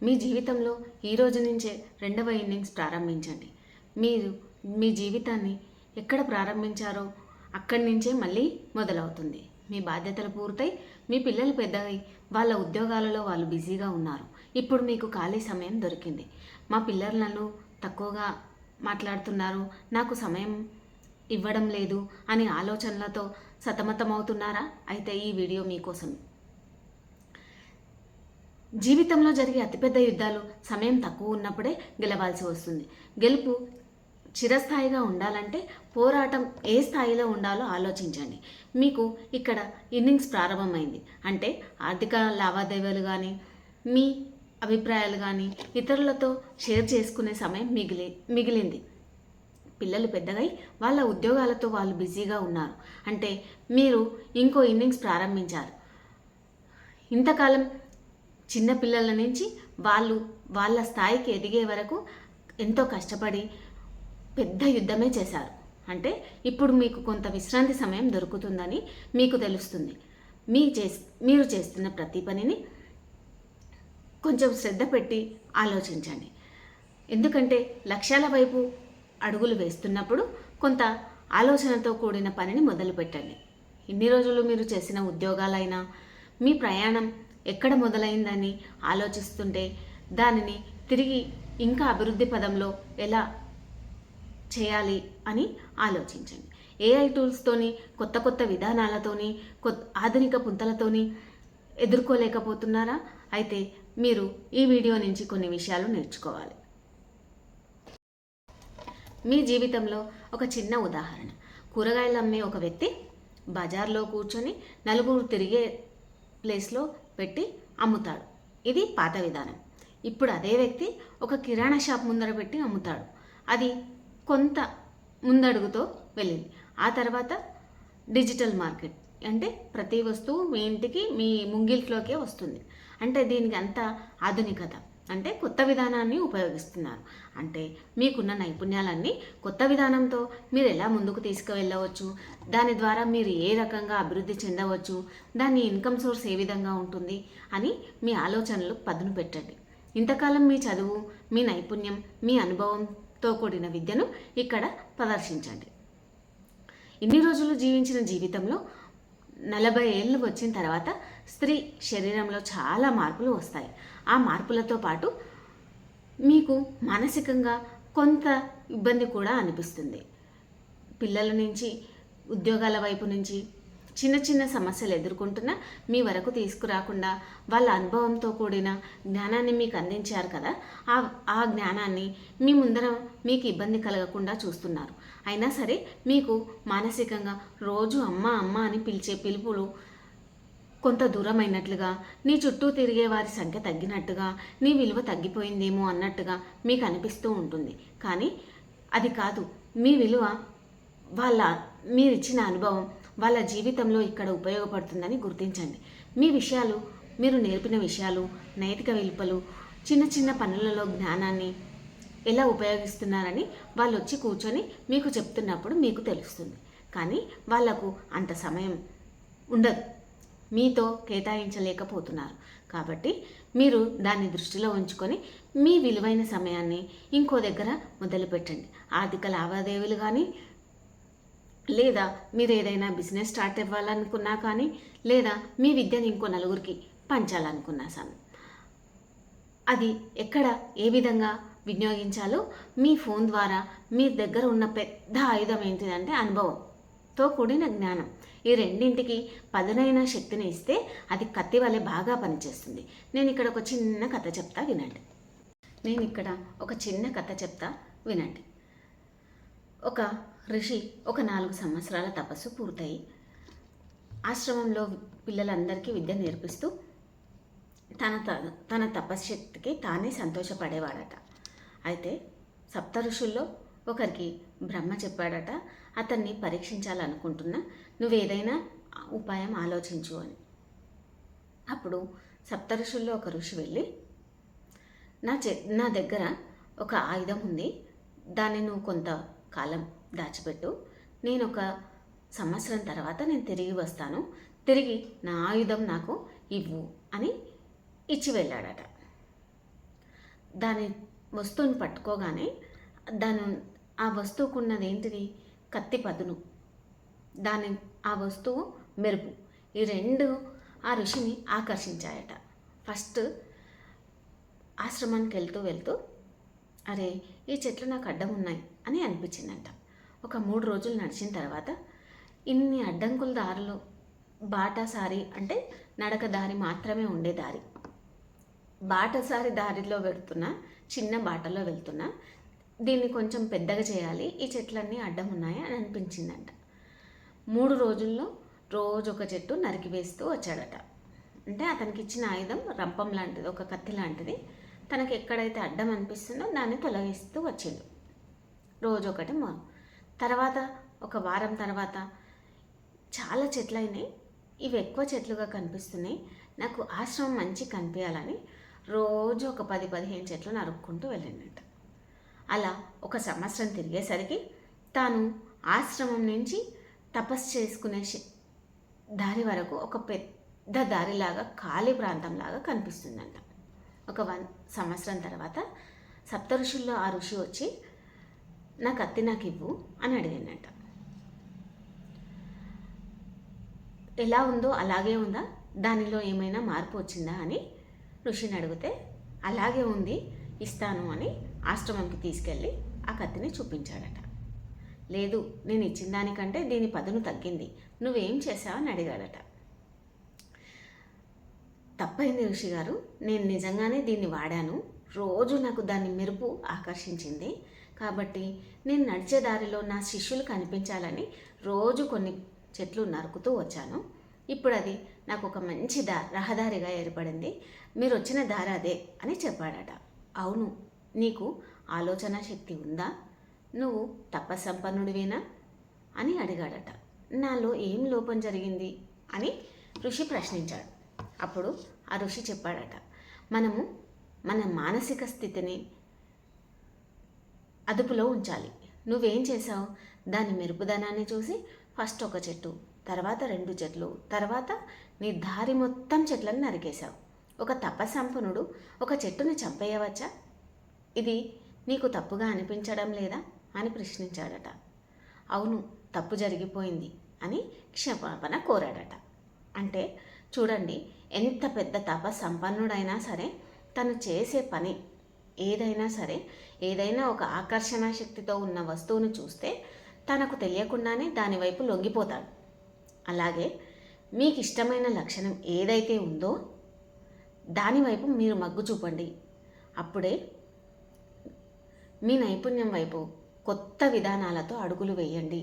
మీ జీవితంలో ఈ రోజు నుంచే రెండవ ఇన్నింగ్స్ ప్రారంభించండి. మీరు మీ జీవితాన్ని ఎక్కడ ప్రారంభించారో అక్కడి నుంచే మళ్ళీ మొదలవుతుంది. మీ బాధ్యతలు పూర్తయి మీ పిల్లలు పెద్దవి వాళ్ళ ఉద్యోగాలలో వాళ్ళు బిజీగా ఉన్నారు. ఇప్పుడు మీకు ఖాళీ సమయం దొరికింది. మా పిల్లలు నన్ను తక్కువగా మాట్లాడుతున్నారు, నాకు సమయం ఇవ్వడం లేదు అని ఆలోచనలతో సతమతమవుతున్నారా? అయితే ఈ వీడియో మీకోసం. జీవితంలో జరిగే అతిపెద్ద యుద్ధాలు సమయం తక్కువ ఉన్నప్పుడే గెలవాల్సి వస్తుంది. గెలుపు చిరస్థాయిగా ఉండాలంటే పోరాటం ఏ స్థాయిలో ఉండాలో ఆలోచించండి. మీకు ఇక్కడ ఇన్నింగ్స్ ప్రారంభమైంది అంటే ఆర్థిక లావాదేవీలు కానీ మీ అభిప్రాయాలు కానీ ఇతరులతో షేర్ చేసుకునే సమయం మిగిలింది. పిల్లలు పెద్దగై వాళ్ళ ఉద్యోగాలతో వాళ్ళు బిజీగా ఉన్నారు అంటే మీరు ఇంకో ఇన్నింగ్స్ ప్రారంభించారు. ఇంతకాలం చిన్న పిల్లల నుంచి వాళ్ళు వాళ్ళ స్థాయికి ఎదిగే వరకు ఎంతో కష్టపడి పెద్ద యుద్ధమే చేశారు. అంటే ఇప్పుడు మీకు కొంత విశ్రాంతి సమయం దొరుకుతుందని మీకు తెలుస్తుంది. మీరు చేస్తున్న ప్రతి పనిని కొంచెం శ్రద్ధ పెట్టి ఆలోచించండి. ఎందుకంటే లక్ష్యాల వైపు అడుగులు వేస్తున్నప్పుడు కొంత ఆలోచనతో కూడిన పనిని మొదలు పెట్టండి. ఇన్ని రోజులు మీరు చేసిన ఉద్యోగాలైనా మీ ప్రయాణం ఎక్కడ మొదలైందని ఆలోచిస్తుంటే దానిని తిరిగి ఇంకా అభివృద్ధి పదంలో ఎలా చేయాలి అని ఆలోచించండి. ఏఐ టూల్స్తోని కొత్త కొత్త విధానాలతోని ఆధునిక పుంతలతోని ఎదుర్కోలేకపోతున్నారా? అయితే మీరు ఈ వీడియో నుంచి కొన్ని విషయాలు నేర్చుకోవాలి. మీ జీవితంలో ఒక చిన్న ఉదాహరణ. కూరగాయలు అమ్మే ఒక వ్యక్తి బజార్లో కూర్చొని నలుగురు తిరిగే ప్లేస్లో పెట్టి అమ్ముతాడు. ఇది పాత విధానం. ఇప్పుడు అదే వ్యక్తి ఒక కిరాణా షాప్ ముందర పెట్టి అమ్ముతాడు. అది కొంత ముందడుగుతో వెళ్ళింది. ఆ తర్వాత డిజిటల్ మార్కెట్ అంటే ప్రతి వస్తువు మీ ఇంటికి మీ ముంగిట్లోకే వస్తుంది. అంటే దీనికి అంతా ఆధునికత అంటే కొత్త విధానాన్ని ఉపయోగిస్తున్నారు. అంటే మీకున్న నైపుణ్యాలన్నీ కొత్త విధానంతో మీరు ఎలా ముందుకు తీసుకువెళ్ళవచ్చు, దాని ద్వారా మీరు ఏ రకంగా అభివృద్ధి చెందవచ్చు, దాని ఇన్కమ్ సోర్స్ ఏ విధంగా ఉంటుంది అని మీ ఆలోచనలు పదును పెట్టండి. ఇంతకాలం మీ చదువు, మీ నైపుణ్యం, మీ అనుభవంతో కూడిన విద్యను ఇక్కడ ప్రదర్శించండి. ఇన్ని రోజులు జీవించిన జీవితంలో 40 ఏళ్ళు వచ్చిన తర్వాత స్త్రీ శరీరంలో చాలా మార్పులు వస్తాయి. ఆ మార్పులతో పాటు మీకు మానసికంగా కొంత ఇబ్బంది కూడా అనిపిస్తుంది. పిల్లల నుంచి ఉద్యోగాల వైపు నుంచి చిన్న చిన్న సమస్యలు ఎదుర్కొంటున్నా మీ వరకు తీసుకురాకుండా వాళ్ళ అనుభవంతో కూడిన జ్ఞానాన్ని మీకు అందించారు కదా, ఆ జ్ఞానాన్ని మీ ముందర మీకు ఇబ్బంది కలగకుండా చూస్తున్నారు. అయినా సరే మీకు మానసికంగా రోజు అమ్మ అమ్మ అని పిలిచే పిలుపులు కొంత దూరమైనట్లుగా, నీ చుట్టూ తిరిగే వారి సంఖ్య తగ్గినట్టుగా, నీ విలువ తగ్గిపోయిందేమో అన్నట్టుగా మీకు అనిపిస్తూ ఉంటుంది. కానీ అది కాదు. మీ విలువ మీరిచ్చిన అనుభవం వాళ్ళ జీవితంలో ఇక్కడ ఉపయోగపడుతుందని గుర్తించండి. మీ విషయాలు, మీరు నేర్పిన విషయాలు, నైతిక విలువలు, చిన్న చిన్న పనులలో జ్ఞానాన్ని ఎలా ఉపయోగిస్తున్నారని వాళ్ళు వచ్చి కూర్చొని మీకు చెప్తున్నప్పుడు మీకు తెలుస్తుంది. కానీ వాళ్లకు అంత సమయం ఉండదు, మీతో కేటాయించలేకపోతున్నారు. కాబట్టి మీరు దాన్ని దృష్టిలో ఉంచుకొని మీ విలువైన సమయాన్ని ఇంకో దగ్గర మొదలుపెట్టండి. ఆర్థిక లావాదేవీలు కానీ, లేదా మీరు ఏదైనా బిజినెస్ స్టార్ట్ అవ్వాలనుకున్నా కానీ, లేదా మీ విద్యను ఇంకో నలుగురికి పంచాలనుకున్నా సరే, అది ఎక్కడ ఏ విధంగా వినియోగించాలో మీ ఫోన్ ద్వారా మీ దగ్గర ఉన్న పెద్ద ఆయుధం ఏంటిదంటే అనుభవంతో కూడిన జ్ఞానం. ఈ రెండింటికి పదునైన శక్తిని ఇస్తే అది కత్తి వలె బాగా పనిచేస్తుంది. నేను ఇక్కడ ఒక చిన్న కథ చెప్తా వినండి. ఒక ఋషి ఒక 4 సంవత్సరాల తపస్సు పూర్తయి ఆశ్రమంలో పిల్లలందరికీ విద్య నేర్పిస్తూ తన తపశ్శక్తికి తానే సంతోషపడేవాడట. అయితే సప్త ఋషుల్లో ఒకరికి బ్రహ్మ చెప్పాడట, అతన్ని పరీక్షించాలనుకుంటున్నా, నువ్వేదైనా ఉపాయం ఆలోచించు అని. అప్పుడు సప్త ఋషుల్లో ఒక ఋషి వెళ్ళి, నా దగ్గర ఒక ఆయుధం ఉంది, దాన్ని నువ్వు కొంతకాలం దాచిపెట్టు, నేను 1 సంవత్సరం తర్వాత నేను తిరిగి వస్తాను, తిరిగి నా ఆయుధం నాకు ఇవ్వు అని ఇచ్చి వెళ్ళాడట. దాని వస్తువుని పట్టుకోగానే దాని ఆ వస్తువుకున్నది ఏంటిది? కత్తి పదును, దాని ఆ వస్తువు మెరుపు, ఈ రెండు ఆ ఋషిని ఆకర్షించాయట. ఫస్ట్ ఆశ్రమానికి వెళ్తూ అరే ఈ చెట్లు నాకు అడ్డం ఉన్నాయి అని అనిపించిందంట. ఒక 3 రోజులు నడిచిన తర్వాత ఇన్ని అడ్డంకుల దారిలో బాటసారి అంటే నడక దారి మాత్రమే ఉండే దారి, బాటసారి దారిలో వెళ్తున్నా, చిన్న బాటలో వెళ్తున్నా, దీన్ని కొంచెం పెద్దగా చేయాలి, ఈ చెట్లన్నీ అడ్డం ఉన్నాయి అని అనిపించిందంట. 3 రోజుల్లో రోజు ఒక చెట్టు నరికివేస్తూ వచ్చాడట. అంటే అతనికి ఇచ్చిన ఆయుధం రంపం లాంటిది, ఒక కత్తి లాంటిది. తనకి ఎక్కడైతే అడ్డం అనిపిస్తుందో దాన్ని తొలగిస్తూ వచ్చిండు. రోజు ఒకటి. తర్వాత ఒక వారం తర్వాత చాలా చెట్లు అయినాయి, ఇవి ఎక్కువ చెట్లుగా కనిపిస్తున్నాయి, నాకు ఆశ్రమం మంచి కనిపించాలని రోజు ఒక 10-15 చెట్లు నరుక్కుంటూ వెళ్ళిండట. అలా 1 సంవత్సరం తిరిగేసరికి తాను ఆశ్రమం నుంచి తపస్సు చేసుకునే దారి వరకు ఒక పెద్ద దారిలాగా, ఖాళీ ప్రాంతంలాగా కనిపిస్తుందంట. ఒక 1 సంవత్సరం తర్వాత సప్త ఋషుల్లో ఆ ఋషి వచ్చి నా కత్తి నాకు ఇవ్వు అని అడిగిందంట. ఎలా ఉందో అలాగే ఉందా, దానిలో ఏమైనా మార్పు వచ్చిందా అని ఋషిని అడిగితే అలాగే ఉంది, ఇస్తాను అని ఆశ్రమంకి తీసుకెళ్ళి ఆ కత్తిని చూపించాడట. లేదు, నేను ఇచ్చిన దానికంటే దీని పదును తగ్గింది, నువ్వేం చేసావు అని అడిగాడట. తప్పైంది ఋషి గారు, నేను నిజంగానే దీన్ని వాడాను, రోజు నాకు దాని మెరుపు ఆకర్షించింది, కాబట్టి నేను నడిచే దారిలో నా శిష్యులు కనిపించాలని రోజు కొన్ని చెట్లు నరుకుతూ వచ్చాను. ఇప్పుడు అది నాకు ఒక మంచి రహదారిగా ఏర్పడింది, మీరు వచ్చిన దారి అదే అని చెప్పాడట. అవును, నీకు ఆలోచన శక్తి ఉందా, నువ్వు తపస్సంపన్నుడివేనా అని అడిగాడట. నాలో ఏం లోపం జరిగింది అని ఋషి ప్రశ్నించాడు. అప్పుడు ఆ ఋషి చెప్పాడట, మనము మన మానసిక స్థితిని అదుపులో ఉంచాలి. నువ్వేం చేసావు, దాని మెరుపుదనాన్ని చూసి ఫస్ట్ ఒక చెట్టు, తర్వాత 2 చెట్లు, తర్వాత నీ దారి మొత్తం చెట్లను నరికేశావు. ఒక తపస్సంపన్నుడు ఒక చెట్టుని చంపేయవచ్చా? ఇది నీకు తప్పుగా అనిపించడం లేదా అని ప్రశ్నించాడట. అవును, తప్పు జరిగిపోయింది అని క్షమాపణ కోరాడట. అంటే చూడండి, ఎంత పెద్ద తపస్సంపన్నుడైనా సరే తను చేసే పని ఏదైనా సరే, ఏదైనా ఒక ఆకర్షణ శక్తితో ఉన్న వస్తువును చూస్తే తనకు తెలియకుండానే దానివైపు లొంగిపోతాడు. అలాగే మీకు ఇష్టమైన లక్షణం ఏదైతే ఉందో దానివైపు మీరు మగ్గు చూపండి. అప్పుడే మీ నైపుణ్యం వైపు కొత్త విధానాలతో అడుగులు వేయండి.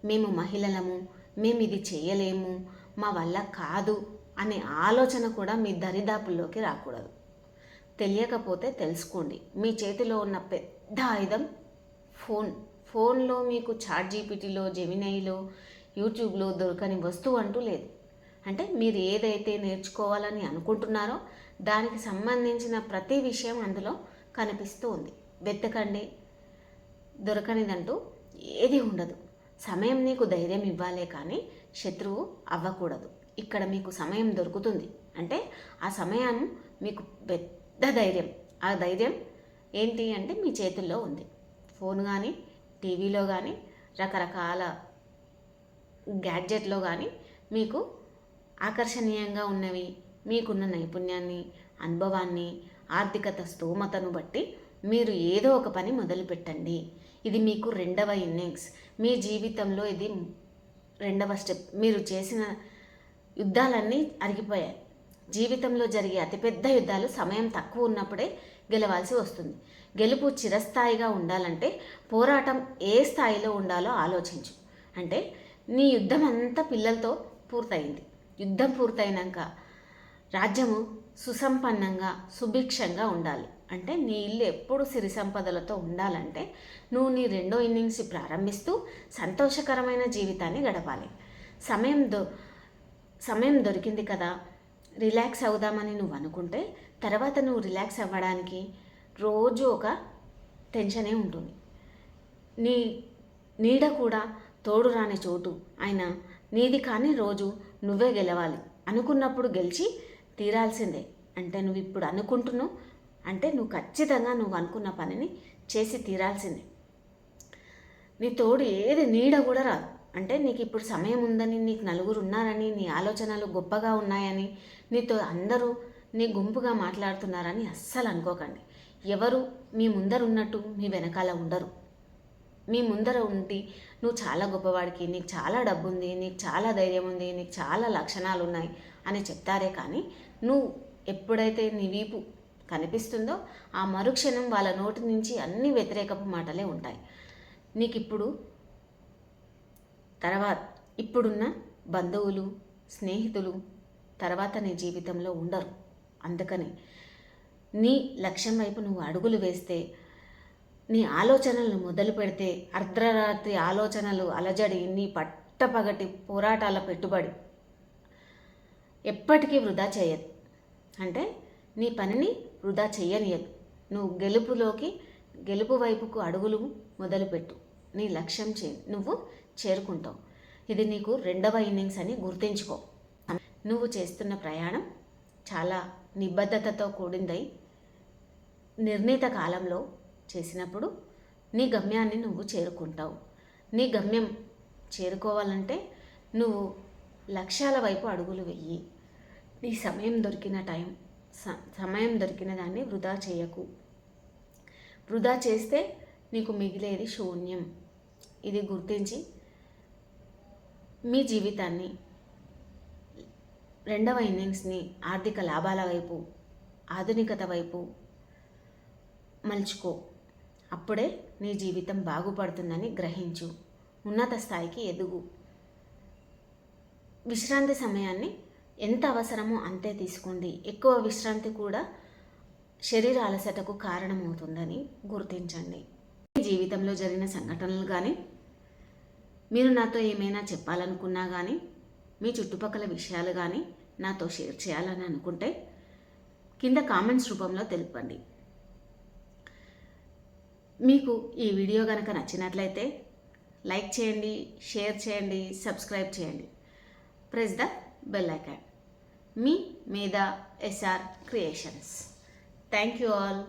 మేము మహిళలము, మేము ఇది చేయలేము, మా వల్ల కాదు అనే ఆలోచన కూడా మీ దరిదాపుల్లోకి రాకూడదు. తెలియకపోతే తెలుసుకోండి. మీ చేతిలో ఉన్న పెద్ద ఆయుధం ఫోన్లో మీకు చాట్‌జీపీటీలో, జెమినైలో, యూట్యూబ్లో దొరకని వస్తువు అంటూ లేదు. అంటే మీరు ఏదైతే నేర్చుకోవాలని అనుకుంటున్నారో దానికి సంబంధించిన ప్రతి విషయం అందులో కనిపిస్తూ ఉంది. వెతకండి, దొరకనిదంటూ ఏది ఉండదు. సమయం నీకు ధైర్యం ఇవ్వాలే కానీ శత్రువు అవ్వకూడదు. ఇక్కడ మీకు సమయం దొరుకుతుంది అంటే ఆ సమయం మీకు పెద్ద ధైర్యం. ఆ ధైర్యం ఏంటి అంటే మీ చేతుల్లో ఉంది. ఫోన్ కానీ, టీవీలో కానీ, రకరకాల గ్యాడ్జెట్లో కానీ మీకు ఆకర్షణీయంగా ఉన్నవి, మీకున్న నైపుణ్యాన్ని, అనుభవాన్ని, ఆర్థికత స్తోమతను బట్టి మీరు ఏదో ఒక పని మొదలు పెట్టండి. ఇది మీకు 2వ ఇన్నింగ్స్. మీ జీవితంలో ఇది 2వ స్టెప్. మీరు చేసిన యుద్ధాలన్నీ అరిగిపోయాయి. జీవితంలో జరిగే అతిపెద్ద యుద్ధాలు సమయం తక్కువ ఉన్నప్పుడే గెలవాల్సి వస్తుంది. గెలుపు చిరస్థాయిగా ఉండాలంటే పోరాటం ఏ స్థాయిలో ఉండాలో ఆలోచించు. అంటే నీ యుద్ధం అంతా పిల్లలతో పూర్తయింది. యుద్ధం పూర్తయినాక రాజ్యము సుసంపన్నంగా, సుభిక్షంగా ఉండాలి. అంటే నీ ఇల్లు ఎప్పుడు సిరి సంపదలతో ఉండాలంటే నువ్వు నీ 2వ ఇన్నింగ్స్ ప్రారంభిస్తూ సంతోషకరమైన జీవితాన్ని గడపాలి. సమయం దొరికింది కదా, రిలాక్స్ అవుదామని నువ్వు అనుకుంటే తర్వాత నువ్వు రిలాక్స్ అవ్వడానికి రోజు ఒక టెన్షనే ఉంటుంది. నీ నీడ కూడా తోడు రాని చోటు అయినా నీది కానీ రోజు నువ్వే గెలవాలి. అనుకున్నప్పుడు గెలిచి తీరాల్సిందే. అంటే నువ్వు ఇప్పుడు అనుకుంటున్నావు, అంటే నువ్వు ఖచ్చితంగా నువ్వు అనుకున్న పనిని చేసి తీరాల్సిందే. నీ తోడు ఏది నీడ కూడా రాదు. అంటే నీకు ఇప్పుడు సమయం ఉందని, నీకు నలుగురు ఉన్నారని, నీ ఆలోచనలు గొప్పగా ఉన్నాయని, నీతో అందరూ నీ గుంపుగా మాట్లాడుతున్నారని అస్సలు అనుకోకండి. ఎవరు మీ ముందర ఉన్నట్టు మీ వెనకాల ఉండరు. మీ ముందర ఉండి నువ్వు చాలా గొప్పవాడికి, నీకు చాలా డబ్బు ఉంది, నీకు చాలా ధైర్యం ఉంది, నీకు చాలా లక్షణాలు ఉన్నాయి అని చెప్తారే కానీ, నువ్వు ఎప్పుడైతే నీ వీపు కనిపిస్తుందో ఆ మరుక్షణం వాళ్ళ నోటి నుంచి అన్ని వ్యతిరేకపు మాటలే ఉంటాయి. నీకు ఇప్పుడున్న బంధువులు, స్నేహితులు తర్వాత నీ జీవితంలో ఉండరు. అందుకని నీ లక్ష్యం వైపు నువ్వు అడుగులు వేస్తే, నీ ఆలోచనలను మొదలు పెడితే, అర్ధరాత్రి ఆలోచనలు అలజడి, నీ పట్టపగటి పోరాటాల పెట్టుబడి ఎప్పటికీ వృధా చేయదు. అంటే నీ పనిని వృధా చెయ్యనియదు. నువ్వు గెలుపు వైపుకు అడుగులు మొదలుపెట్టు. నీ లక్ష్యం నువ్వు చేరుకుంటావు. ఇది నీకు 2వ ఇన్నింగ్స్ అని గుర్తుంచుకో. నువ్వు చేస్తున్న ప్రయాణం చాలా నిబద్ధతతో కూడిందై నిర్ణీత కాలంలో చేసినప్పుడు నీ గమ్యాన్ని నువ్వు చేరుకుంటావు. నీ గమ్యం చేరుకోవాలంటే నువ్వు లక్ష్యాల వైపు అడుగులు వెయ్యి. నీ సమయం దొరికిన దాన్ని వృధా చేయకు. వృధా చేస్తే నీకు మిగిలేది శూన్యం. ఇది గుర్తించి మీ జీవితాన్ని 2వ ఇన్నింగ్స్ని ఆర్థిక లాభాల వైపు, ఆధునికత వైపు మలుచుకో. అప్పుడే నీ జీవితం బాగుపడుతుందని గ్రహించు. ఉన్నత స్థాయికి ఎదుగు. విశ్రాంతి సమయాన్ని ఎంత అవసరమో అంతే తీసుకోండి. ఎక్కువ విశ్రాంతి కూడా శరీర అలసటకు కారణమవుతుందని గుర్తించండి. మీ జీవితంలో జరిగిన సంఘటనలు కానీ, మీరు నాతో ఏమైనా చెప్పాలనుకున్నా కానీ, మీ చుట్టుపక్కల విషయాలు కానీ నాతో షేర్ చేయాలని అనుకుంటే కింద కామెంట్స్ రూపంలో తెలపండి. మీకు ఈ వీడియో కనుక నచ్చినట్లయితే లైక్ చేయండి, షేర్ చేయండి, సబ్స్క్రైబ్ చేయండి. Press the bell icon. మీ మీద SR creations. Thank you all.